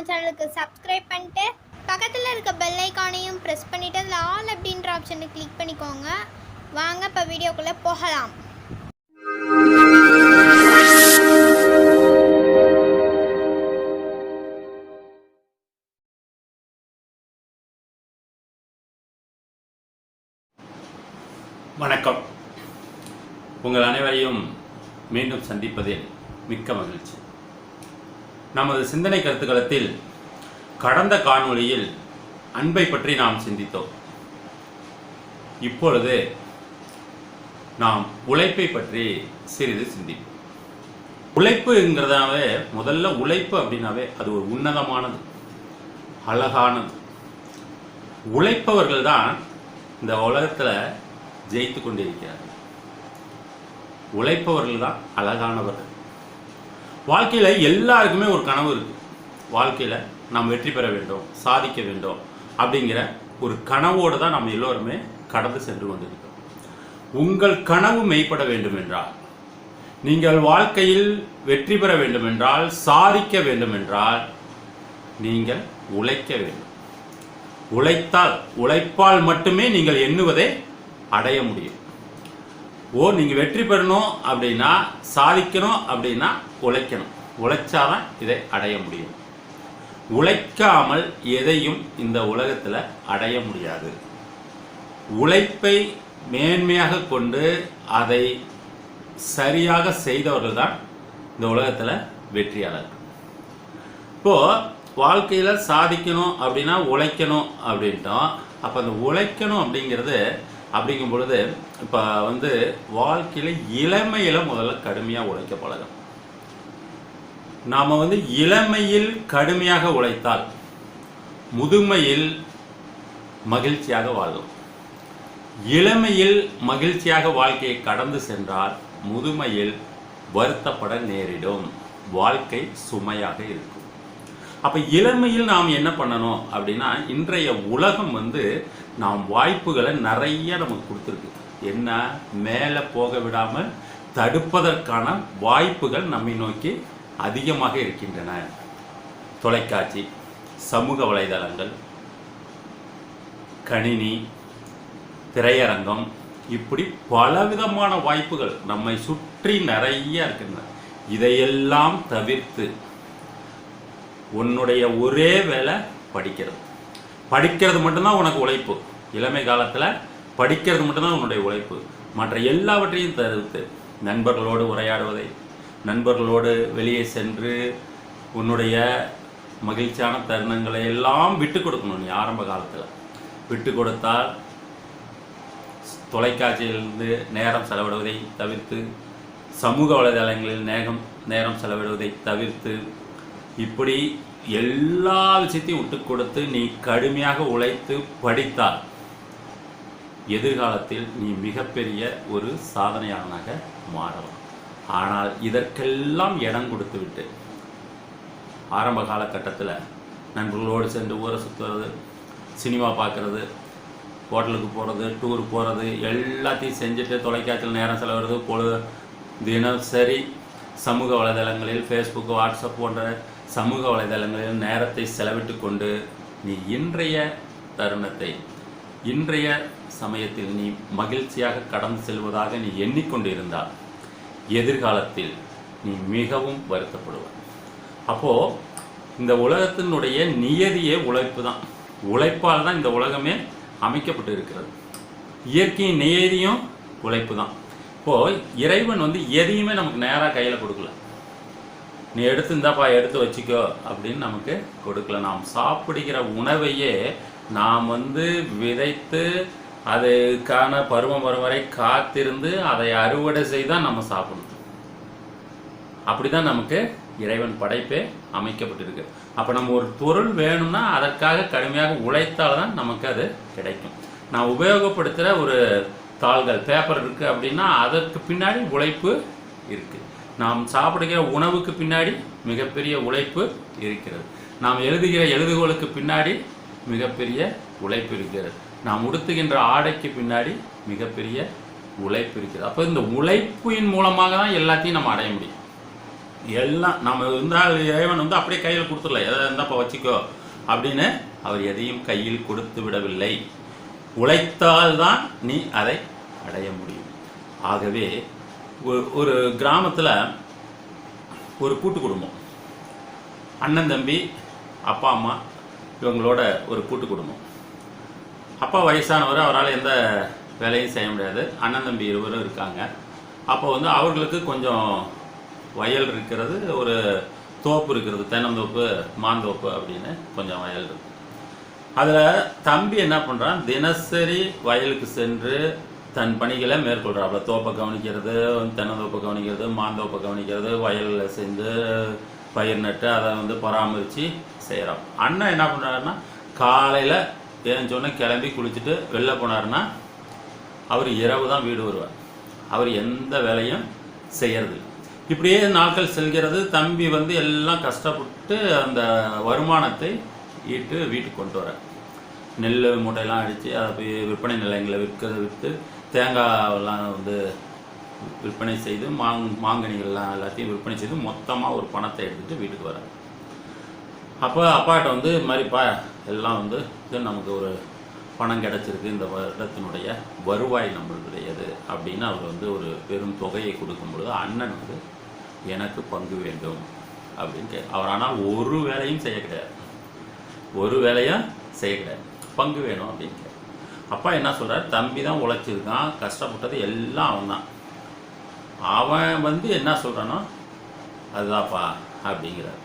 நம்ம சேனலுக்கு சப்ஸ்கிரைப் பண்ணிட்டு பக்கத்தில் இருக்க பெல் ஐக்கானையும் ப்ரெஸ் பண்ணிவிட்டு அதில் ஆல் அப்படின்ற ஆப்ஷனை கிளிக் பண்ணிக்கோங்க. வாங்க இப்போ வீடியோக்குள்ளே போகலாம். வணக்கம். உங்கள் அனைவரையும் மீண்டும் சந்திப்பதில் மிக்க மகிழ்ச்சி. நமது சிந்தனை கருத்துக்களத்தில் கடந்த காணொளியில் அன்பை பற்றி நாம் சிந்தித்தோம். இப்பொழுது நாம் உழைப்பை பற்றி சிறிது சிந்திப்போம். உழைப்புங்கிறதாவே முதல்ல உழைப்பு அப்படின்னாவே அது ஒரு உன்னதமானது, அழகானது. உழைப்பவர்கள் தான் இந்த உலகத்தில் ஜெயித்து கொண்டிருக்கிறார்கள். உழைப்பவர்கள் தான் அழகானவர்கள். வாழ்க்கையில் எல்லாருக்குமே ஒரு கனவு இருக்கு. வாழ்க்கையில் நாம் வெற்றி பெற வேண்டும், சாதிக்க வேண்டும் அப்படிங்கிற ஒரு கனவோடு தான் நாம் எல்லோருமே கடந்து சென்று கொண்டிருக்கிறோம். உங்கள் கனவு மெய்ப்பட வேண்டும் என்றால், நீங்கள் வாழ்க்கையில் வெற்றி பெற வேண்டும் என்றால், சாதிக்க வேண்டும் என்றால் நீங்கள் உழைக்க வேண்டும். உழைப்பால் மட்டுமே நீங்கள் எண்ணுவதை அடைய முடியும். நீங்கள் வெற்றி பெறணும் அப்படின்னா, சாதிக்கணும் அப்படின்னா உழைக்கணும். உழைச்சாதான் இதை அடைய முடியும். உழைக்காமல் எதையும் இந்த உலகத்தில் அடைய முடியாது. உழைப்பை மேன்மையாக கொண்டு அதை சரியாக செய்தவர்கள் தான் இந்த உலகத்தில் வெற்றியாளர்கள். வாழ்க்கையில் சாதிக்கணும் அப்படின்னா உழைக்கணும் அப்படின்ட்டோம். அப்போ அந்த உழைக்கணும் அப்படிங்கும் பொழுது இப்போ வாழ்க்கையில் இளமையில் முதல்ல கடுமையாக உழைக்க பழகணும். நாம் இளமையில் கடுமையாக உழைத்தால் முதுமையில் மகிழ்ச்சியாக வாழும். இளமையில் மகிழ்ச்சியாக வாழ்க்கையை கடந்து சென்றால் முதுமையில் வருத்தப்பட நேரிடும். வாழ்க்கை சுமையாக இருக்கும். அப்போ இளமையில் நாம் என்ன பண்ணணும் அப்படின்னா, இன்றைய உலகம் நாம் வாய்ப்புகளை நிறைய நமக்கு கொடுத்துருக்கு. என்ன, மேலே போக விடாமல் தடுப்பதற்கான வாய்ப்புகள் நம்மை நோக்கி அதிகமாக இருக்கின்றன. தொலைக்காட்சி, சமூக வலைதளங்கள், கணினி, திரையரங்கம், இப்படி பலவிதமான வாய்ப்புகள் நம்மை சுற்றி நிறைய இருக்கின்றன. இதையெல்லாம் தவிர்த்து உன்னுடைய ஒரே வேலை படிக்கிறது மட்டும்தான் உனக்கு உழைப்பு. இளமை காலத்தில் படிக்கிறது மட்டும்தான் உன்னுடைய உழைப்பு. மற்ற எல்லாவற்றையும் தவிர்த்து நண்பர்களோடு உரையாடுவதை, நண்பர்களோடு வெளியே சென்று உன்னுடைய மகிழ்ச்சியான தருணங்களை எல்லாம் விட்டு கொடுக்கணும். நீ ஆரம்ப காலத்தில் விட்டு கொடுத்தால் தொலைக்காட்சியிலிருந்து நேரம் செலவிடுவதை தவிர்த்து, சமூக வலைதளங்களில் நேரம் செலவிடுவதை தவிர்த்து, இப்படி எல்லா விஷயத்தையும் விட்டு கொடுத்து நீ கடுமையாக உழைத்து படித்தால் எதிர்காலத்தில் நீ மிகப்பெரிய ஒரு சாதனையாளனாக மாறலாம். ஆனால் இதற்கெல்லாம் இடம் கொடுத்து விட்டு ஆரம்ப காலகட்டத்தில் நண்பர்களோடு சென்று ஊரை சுற்றுறது, சினிமா பார்க்குறது, ஹோட்டலுக்கு போகிறது, டூர் போகிறது, எல்லாத்தையும் செஞ்சுட்டு தொலைக்காட்சியில் நேரம் செலவிடுறது, தினசரி சமூக வலைதளங்களில் ஃபேஸ்புக், வாட்ஸ்அப் போன்ற சமூக வலைதளங்களில் நேரத்தை செலவிட்டு கொண்டு நீ இன்றைய தருணத்தை, இன்றைய சமயத்தில் நீ மகிழ்ச்சியாக கடந்து செல்வதாக நீ எண்ணிக்கொண்டு இருந்தால் எதிர்காலத்தில் நீ மிகவும் வருத்தப்படுவாய். அப்போது இந்த உலகத்தினுடைய நியதியே உழைப்பு தான். உழைப்பால் தான் இந்த உலகமே அமைக்கப்பட்டு இருக்கிறது. இயற்கையின் நியதியும் உழைப்பு தான். இப்போது இறைவன் எதையுமே நமக்கு நேராக கையில் கொடுக்கல. நீ எடுத்து வச்சுக்கோ அப்படின்னு நமக்கு கொடுக்கல. நாம் சாப்பிடுகிற உணவையே நாம் விதைத்து அதுக்கான பருவம் வரும் வரை காத்திருந்து அதை அறுவடை செய்தால் நம்ம சாப்பிடணும். அப்படிதான் நமக்கு இறைவன் படைப்பே அமைக்கப்பட்டிருக்கு. அப்போ நம்ம ஒரு பொருள் வேணும்னா அதற்காக கடுமையாக உழைத்தால்தான் நமக்கு அது கிடைக்கும். நான் உபயோகப்படுத்துகிற ஒரு தாள்கள், பேப்பர் இருக்குது அப்படின்னா அதற்கு பின்னாடி உழைப்பு இருக்குது. நாம் சாப்பிடுகிற உணவுக்கு பின்னாடி மிகப்பெரிய உழைப்பு இருக்கிறது. நாம் எழுதுகிற எழுதுகோளுக்கு பின்னாடி மிகப்பெரிய உழைப்பு இருக்கிறது. நாம் உடுத்துகின்ற ஆடைக்கு பின்னாடி மிகப்பெரிய உழைப்பு இருக்கிறது. அப்போ இந்த உழைப்பின் மூலமாக தான் எல்லாத்தையும் நம்ம அடைய முடியும். எல்லாம் நம்ம இருந்தால் இறைவன் வந்து அப்படியே கையில் கொடுத்துடல, எதை இருந்தாப்பா வச்சுக்கோ அப்படின்னு அவர் எதையும் கையில் கொடுத்து விடவில்லை. உழைத்தால்தான் நீ அதை அடைய முடியும். ஆகவே ஒரு கிராமத்தில் ஒரு கூட்டு குடும்பம், அண்ணன் தம்பி அப்பா அம்மா இவங்களோட ஒரு கூட்டு குடும்பம். அப்பா வயசானவர், அவரால் எந்த வேலையும் செய்ய முடியாது. அண்ணன் தம்பி இருவரும் இருக்காங்க. அப்போ வந்து அவர்களுக்கு கொஞ்சம் வயல் இருக்கிறது, ஒரு தோப்பு இருக்கிறது, தென்னந்தோப்பு மாந்தோப்பு அப்படின்னு கொஞ்சம் வயல் இருக்கு. அதில் தம்பி என்ன பண்ணுறான், தினசரி வயலுக்கு சென்று தன் பணிகளை மேற்கொள்கிறாப்புல. தோப்பை கவனிக்கிறது, தென்னந்தோப்பை கவனிக்கிறது, மாந்தோப்பை கவனிக்கிறது, வயலில் செஞ்சு பயிர் நட்டு அதை வந்து பராமரித்து செய்கிறான். அண்ணன் என்ன பண்ணுறாருன்னா, காலையில் ஏஞ்சோடனே கிளம்பி குளிச்சுட்டு வெளில போனாருன்னா அவர் இரவு தான் வீடு வருவார். அவர் எந்த வேலையும் செய்யறது. இப்படியே நாட்கள் செல்கிறது. தம்பி வந்து எல்லாம் கஷ்டப்பட்டு அந்த வருமானத்தை ஈட்டு வீட்டுக்கு கொண்டு வர, நெல் மூட்டையெல்லாம் அடித்து அதை போய் விற்பனை நிலையங்களை விற்று தேங்காயெல்லாம் வந்து விற்பனை செய்து மாங்கனிகள்லாம் எல்லாத்தையும் விற்பனை செய்து மொத்தமாக ஒரு பணத்தை எடுத்துகிட்டு வீட்டுக்கு வர. அப்போ அப்பாட்ட வந்து இது மாதிரிப்பா எல்லாம் வந்து நமக்கு ஒரு பணம் கிடச்சிருக்கு, இந்த வருடத்தினுடைய வருவாய் நம்மளுடையது அப்படின்னு அவர் வந்து ஒரு பெரும் தொகையை கொடுக்கும் பொழுது அண்ணன் வந்து எனக்கு பங்கு வேண்டும் அப்படின்னு அவர். ஆனால் ஒரு வேலையும் செய்ய கிடையாது, ஒரு வேலையும் செய்ய கிடையாது, பங்கு வேணும் அப்படின்னு. அப்பா என்ன சொல்கிறார், தம்பி தான் உழைச்சிருக்கான், கஷ்டப்பட்டது எல்லாம் அவன் தான். அவன் வந்து என்ன சொல்கிறானோ அதுதான்ப்பா அப்படிங்கிறார்.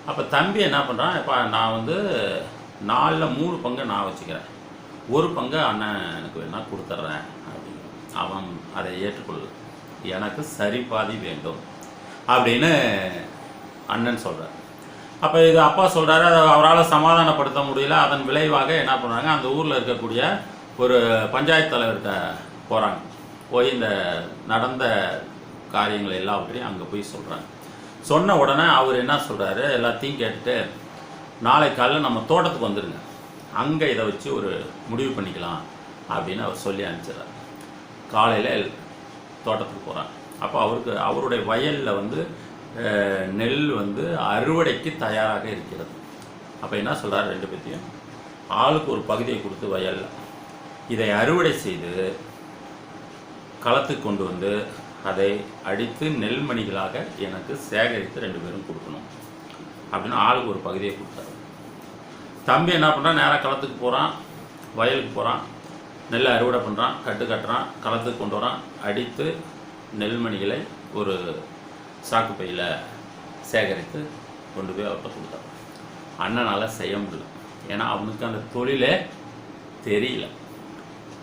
அப்போ தம்பி என்ன பண்ணுறான், இப்போ நான் வந்து 4/3 பங்கை நான் வச்சுக்கிறேன், 1 பங்கை அண்ணன் எனக்கு வேணால் கொடுத்துட்றேன் அப்படின்னு. அவன் அதை ஏற்றுக்கொள்ள, எனக்கு சரி பாதி வேண்டும் அப்படின்னு அண்ணன் சொல்கிறார். அப்போ இது அப்பா சொல்கிறாரு, அதை அவரால் சமாதானப்படுத்த முடியல. அதன் விளைவாக என்ன பண்ணுறாங்க, அந்த ஊரில் இருக்கக்கூடிய ஒரு பஞ்சாயத்து தலைவர்கிட்ட போகிறாங்க. போய் இந்த நடந்த காரியங்கள் எல்லாவற்றையும் அங்கே போய் சொல்கிறாங்க. சொன்ன உடனே அவர் என்ன சொல்கிறாரு, எல்லாத்தையும் கேட்டுட்டு நாளை காலையில் நம்ம தோட்டத்துக்கு வந்துடுங்க, அங்கே இதை வச்சு ஒரு முடிவு பண்ணிக்கலாம் அப்படின்னு அவர் சொல்லி அனுப்பிச்சிடுறார். காலையில் தோட்டத்துக்கு போகிறாங்க. அப்போ அவருடைய வயலில் வந்து நெல் வந்து அறுவடைக்கு தயாராக இருக்கிறது. அப்போ என்ன சொல்கிறார், 2 பேர்த்தையும் ஆளுக்கு ஒரு பகுதியை கொடுத்து வயலில் இதை அறுவடை செய்து களத்துக்கு கொண்டு வந்து அதை அடித்து நெல்மணிகளாக எனக்கு சேகரித்து 2 பேரும் கொடுக்கணும் அப்படின்னு ஆளுக்கு ஒரு பகுதியை கொடுத்தாரு. தம்பி என்ன பண்ணுறான், நேராக களத்துக்கு போகிறான், வயலுக்கு போகிறான், நெல்லை அறுவடை பண்ணுறான், கட்டு கட்டுறான், களத்துக்கு கொண்டு வரான், அடித்து நெல்மணிகளை ஒரு சாக்கு பையில் சேகரித்து கொண்டு போய் அவர்கிட்ட கொடுத்தாரு. அண்ணனால் செய்ய முடியல, ஏன்னா அவனுக்கு அந்த தொழிலே தெரியல.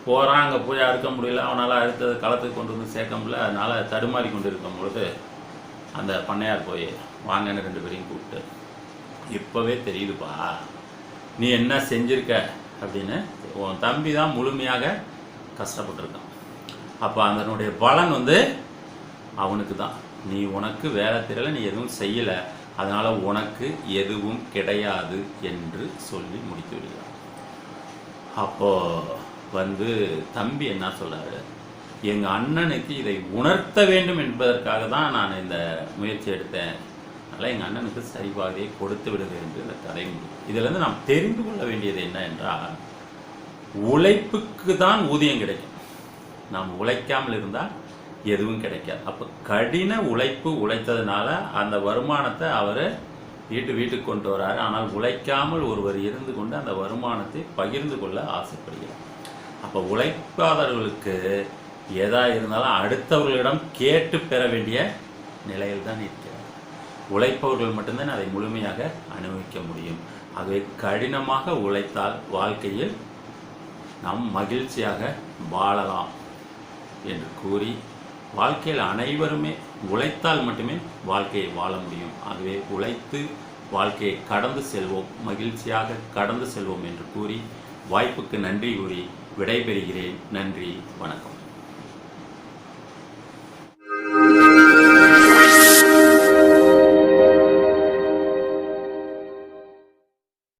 போகிறான், அங்கே போய் அறுக்க முடியல, அவனால் அடுத்தது களத்துக்கு கொண்டு வந்து சேர்க்க முடியல. அதனால் தடுமாறி கொண்டு இருக்கும் பொழுது அந்த பண்ணையார் போய் வாங்கன்னு 2 பேரையும் கூப்பிட்டு, இப்போவே தெரியுதுப்பா நீ என்ன செஞ்சுருக்க அப்படின்னு. உன் தம்பி தான் முழுமையாக கஷ்டப்பட்டுருக்கான். அப்போ அதனுடைய பலன் வந்து அவனுக்கு தான். நீ உனக்கு வேலை தெரியல, நீ எதுவும் செய்யலை, அதனால் உனக்கு எதுவும் கிடையாது என்று சொல்லி முடித்து விடுகிறான். அப்போது வந்து தம்பி என்ன சொல்கிறாரு, எங்கள் அண்ணனுக்கு இதை உணர்த்த வேண்டும் என்பதற்காக தான் நான் இந்த முயற்சி எடுத்தேன், அதனால் எங்கள் அண்ணனுக்கு சரிபாதையை கொடுத்து விடுகிறேன் என்று இந்த கதை முடியும். இதிலேருந்து நாம் தெரிந்து கொள்ள வேண்டியது என்ன என்றால், உழைப்புக்கு தான் ஊதியம் கிடைக்கும், நாம் உழைக்காமல் இருந்தால் எதுவும் கிடைக்காது. அப்போ கடின உழைத்ததுனால அந்த வருமானத்தை அவர் வீட்டுக்கு கொண்டு வராரு. ஆனால் உழைக்காமல் ஒருவர் இருந்து கொண்டு அந்த வருமானத்தை பகிர்ந்து கொள்ள ஆசைப்படுகிறார். அப்போ உழைப்பாளர்களுக்கு எதா இருந்தாலும் அடுத்தவர்களிடம் கேட்டு பெற வேண்டிய நிலையில் தான் இருக்கிறார். உழைப்பவர்கள் மட்டும்தான் அதை முழுமையாக அனுபவிக்க முடியும். ஆகவே கடினமாக உழைத்தால் வாழ்க்கையில் நாம் மகிழ்ச்சியாக வாழலாம் என்று கூறி, வாழ்க்கையில் அனைவருமே உழைத்தால் மட்டுமே வாழ்க்கையை வாழ முடியும். ஆகவே உழைத்து வாழ்க்கையை கடந்து செல்வோம், மகிழ்ச்சியாக கடந்து செல்வோம் என்று கூறி வாய்ப்புக்கு நன்றி கூறி விடைபெறுகிறேன். நன்றி, வணக்கம்.